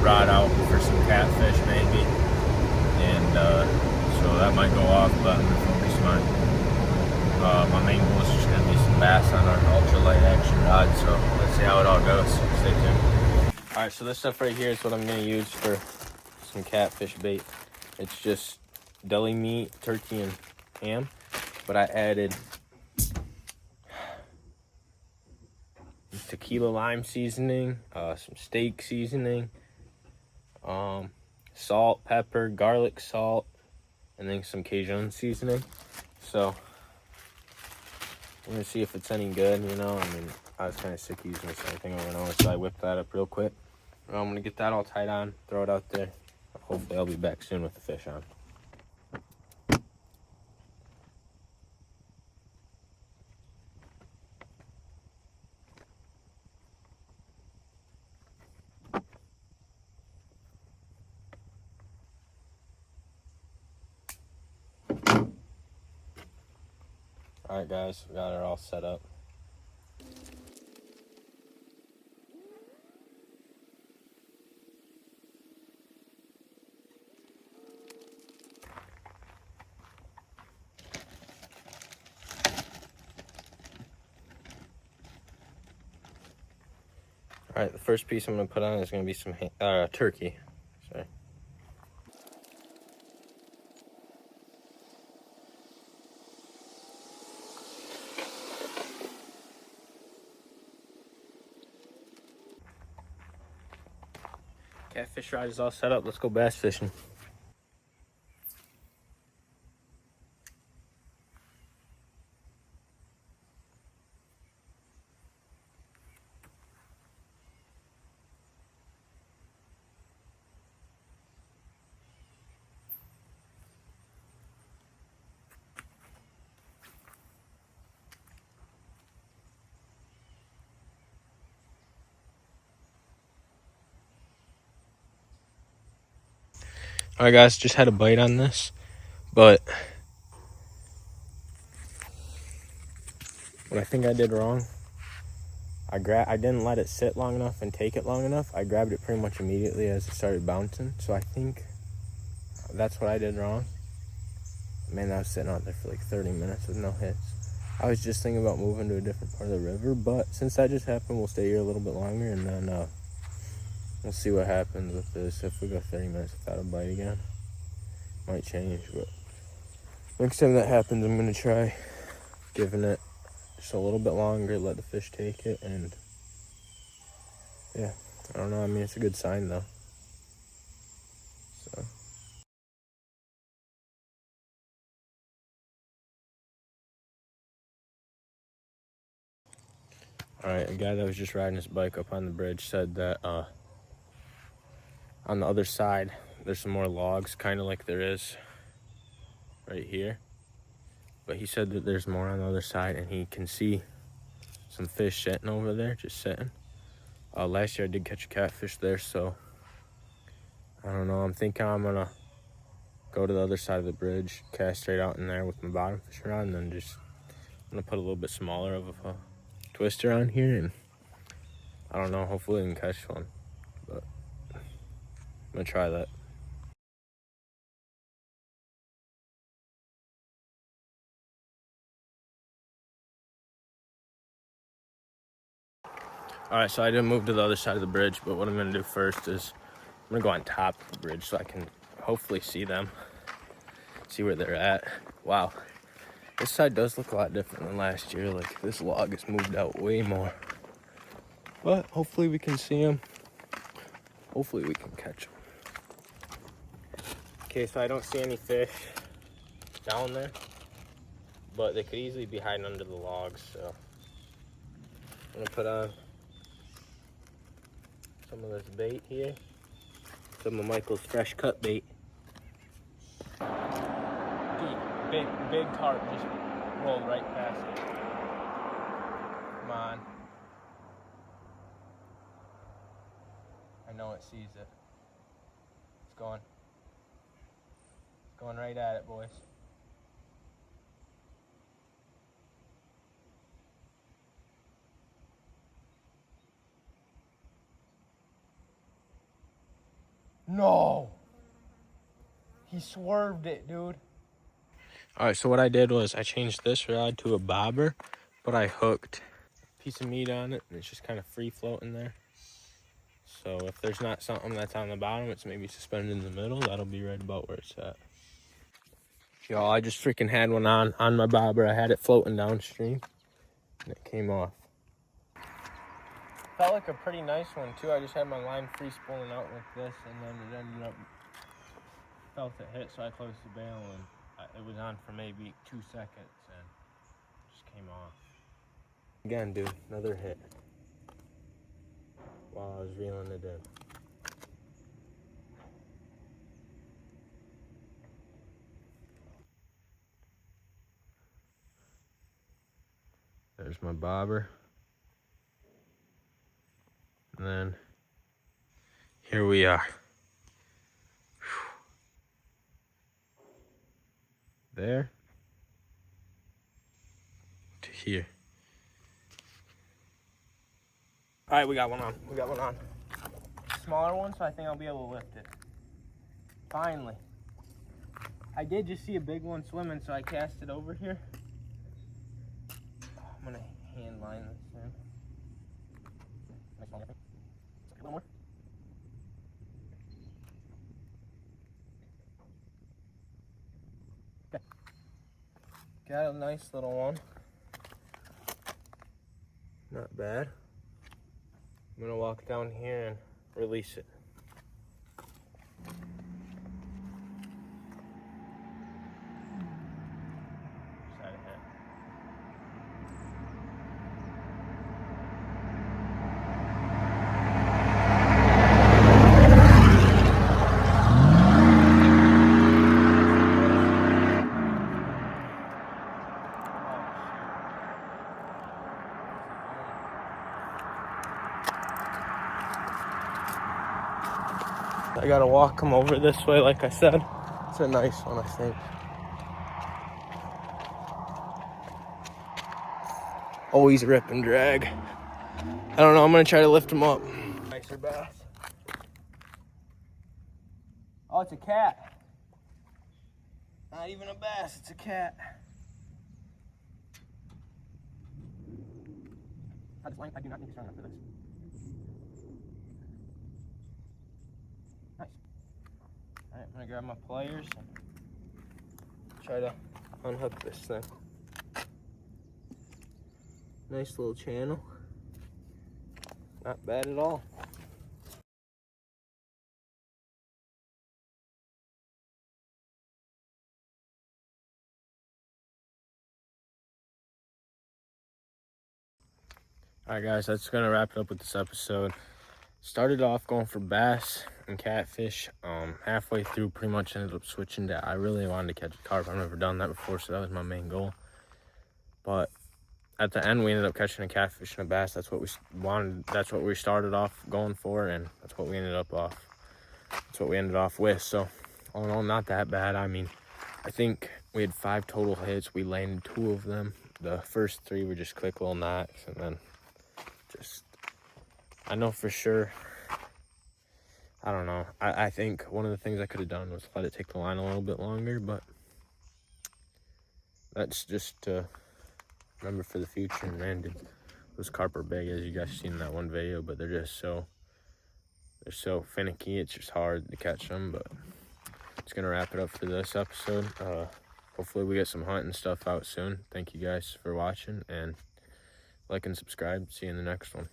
rod out for some catfish maybe, and so that might go off, but I'm gonna focus my main goal is just gonna be some bass on our ultralight action rod. So let's see how it all goes. Stay tuned. All right, so this stuff right here is what I'm gonna use for some catfish bait. It's just deli meat, turkey, and ham, but I added tequila lime seasoning, some steak seasoning, salt, pepper, garlic salt, and then some Cajun seasoning. So I'm gonna see if it's any good, you know. I mean, I was kind of sick using this everything over and over, so I whipped that up real quick. I'm gonna get that all tied on, throw it out there. Hopefully I'll be back soon with the fish on. All right, guys, we got it all set up. All right, the first piece I'm gonna put on is gonna be some turkey. Sorry. Catfish rod is all set up. Let's go bass fishing. All right, guys, just had a bite on this, but what I think I did wrong, I didn't let it sit long enough and take it long enough. I grabbed it pretty much immediately as it started bouncing, so I think that's what I did wrong. Man, I was sitting out there for like 30 minutes with no hits. I was just thinking about moving to a different part of the river, but since that just happened, we'll stay here a little bit longer, and then we'll see what happens with this. If we go 30 minutes without a bite again, might change, but next time that happens, I'm gonna try giving it just a little bit longer, let the fish take it, and yeah, I don't know. I mean, it's a good sign though. So. All right, a guy that was just riding his bike up on the bridge said that on the other side, there's some more logs, kind of like there is right here. But he said that there's more on the other side, and he can see some fish sitting over there, just sitting. Last year I did catch a catfish there, so I don't know. I'm thinking I'm gonna go to the other side of the bridge, cast straight out in there with my bottom fishing rod, and then just I'm gonna put a little bit smaller of a twister on here, and I don't know. Hopefully we can catch one, but I'm gonna try that. All right, so I didn't move to the other side of the bridge, but what I'm gonna do first is I'm gonna go on top of the bridge so I can hopefully see them, see where they're at. Wow, this side does look a lot different than last year. Like, this log has moved out way more, but hopefully we can see them. Hopefully we can catch them. Okay, so I don't see any fish down there, but they could easily be hiding under the logs, so I'm gonna put on some of this bait here, some of Michael's fresh cut bait. Big carp just rolled right past it. Come on. I know it sees it. It's going. It's going right at it, boys. No. He swerved it, dude. All right, so what I did was I changed this rod to a bobber, but I hooked a piece of meat on it, and it's just kind of free floating there. So if there's not something that's on the bottom, it's maybe suspended in the middle. That'll be right about where it's at. Y'all, I just freaking had one on my bobber. I had it floating downstream, and it came off. Felt like a pretty nice one, too. I just had my line free spooling out like this, and then it ended up, felt it hit, so I closed the bail, and it was on for maybe 2 seconds, and just came off. Again, dude, another hit while I was reeling it in. There's my bobber. And then here we are. There to here. All right, we got one on. We got one on. Smaller one, so I think I'll be able to lift it. Finally. I did just see a big one swimming, so I cast it over here. I'm gonna hand line this in. Nice one, I think. A little more. Okay. Got a nice little one. Not bad. I'm gonna walk down here and release it. I gotta walk him over this way, like I said. It's a nice one, I think. Always rip and drag. I don't know, I'm gonna try to lift him up. Nicer bass. Oh, it's a cat. Not even a bass, it's a cat. I do not need to strong enough for this. Nice. Alright, I'm gonna grab my pliers and try to unhook this thing. Nice little channel. Not bad at all. Alright guys, that's gonna wrap it up with this episode. Started off going for bass and catfish. Halfway through pretty much ended up switching to, I really wanted to catch a carp. I've never done that before, so that was my main goal. But at the end we ended up catching a catfish and a bass. That's what we wanted, that's what we started off going for, and that's what we ended off with. So all in all, not that bad. I mean, I think we had 5 total hits. We landed 2 of them. The first 3 were just quick little knocks, and then just, I know for sure, I don't know. I think one of the things I could have done was let it take the line a little bit longer, but that's just to remember for the future. And man, dude, those carp are big, as you guys seen in that one video, but they're so finicky. It's just hard to catch them. But it's gonna wrap it up for this episode. Hopefully we get some hunting stuff out soon. Thank you guys for watching, and like and subscribe. See you in the next one.